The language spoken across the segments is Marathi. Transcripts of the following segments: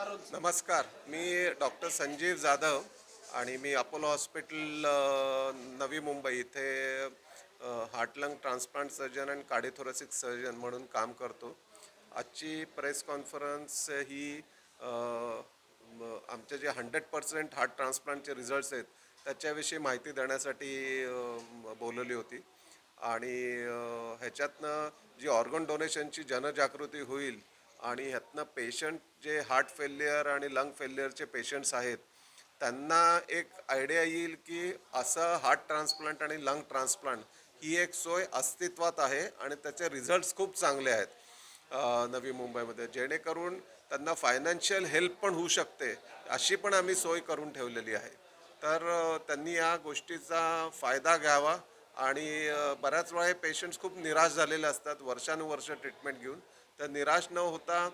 नमस्कार. मी डॉक्टर संजीव जाधव आणि मी अपोलो हॉस्पिटल नवी मुंबई इथे हार्ट लंग ट्रान्सप्लांट सर्जन आणि कार्डिओथोरॅसिक सर्जन म्हणून काम करतो. आजची प्रेस कॉन्फरन्स ही आमचे जे 100% हार्ट ट्रान्सप्लांटचे रिझल्ट्स आहेत त्याच्याविषयी माहिती देण्यासाठी बोलवली होती. आणि ह्याच्यातनं जी ऑर्गन डोनेशनची जनजागृती होईल आणि ह्यातनं पेशंट जे हार्ट फेल्युअर आणि लंग फेल्युअरचे पेशंट्स आहेत त्यांना एक आयडिया येईल की असं हार्ट ट्रान्सप्लांट आणि लंग ट्रान्सप्लांट ही एक सोय अस्तित्वात आहे आणि त्याचे रिझल्ट्स खूप चांगले आहेत नवी मुंबईमध्ये, जेणेकरून त्यांना फायनान्शियल हेल्प पण होऊ शकते अशी पण आम्ही सोय करून ठेवलेली आहे. तर त्यांनी या गोष्टीचा फायदा घ्यावा. आणि बऱ्याच वेळा पेशंट्स खूप निराश झालेले असतात वर्षानुवर्ष ट्रीटमेंट घेऊन. तर निराश न होता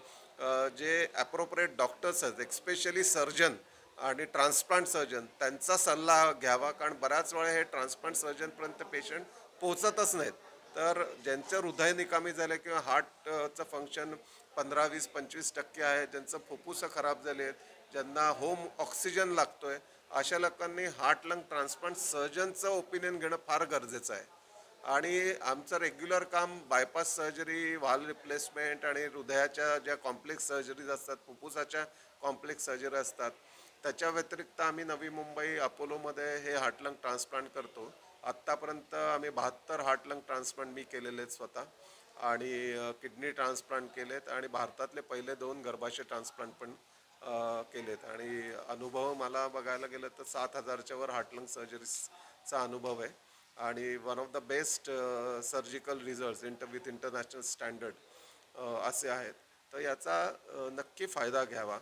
जे ॲप्रोप्रिएट डॉक्टर्स आहेत, एक्स्पेशली सर्जन आणि ट्रान्सप्लांट सर्जन, त्यांचा सल्ला घ्यावा. कारण बऱ्याच वेळा हे ट्रान्सप्लांट सर्जनपर्यंत पेशंट पोहोचतच नाहीत. तर ज्यांचं हृदय निकामी झालं किंवा हार्टचं फंक्शन 15-20-25% आहे, ज्यांचं फुफ्फुसं खराब झाले आहेत, ज्यांना होम ऑक्सिजन लागतोय, अशा लोकांनी हार्ट लंग ट्रान्सप्लांट सर्जनचं ओपिनियन घेणं फार गरजेचं आहे. आणि आमचं रेग्युलर काम बायपास सर्जरी, व्हाल्व रिप्लेसमेंट आणि हृदयाच्या ज्या कॉम्प्लेक्स सर्जरीज असतात, फुफ्फुसाच्या कॉम्प्लेक्स सर्जरी असतात, त्याच्या व्यतिरिक्त आम्ही नवी मुंबई अपोलोमध्ये हे हार्ट लंग ट्रान्सप्लांट करतो. आत्तापर्यंत आम्ही 72 हार्ट लंग ट्रान्सप्लांट मी केलेले आहेत स्वतः. आणि किडनी ट्रान्सप्लांट केलेत आणि भारतातले पहिले 2 गर्भाशय ट्रान्सप्लांट पण केलेत. आणि अनुभव मला बघायला गेलं तर 7,000च्या वर हार्ट लंग सर्जरीचा अनुभव आहे. आणि one of the best surgical results with international standard असे आहेत. तर याचा नक्की फायदा घ्यावा.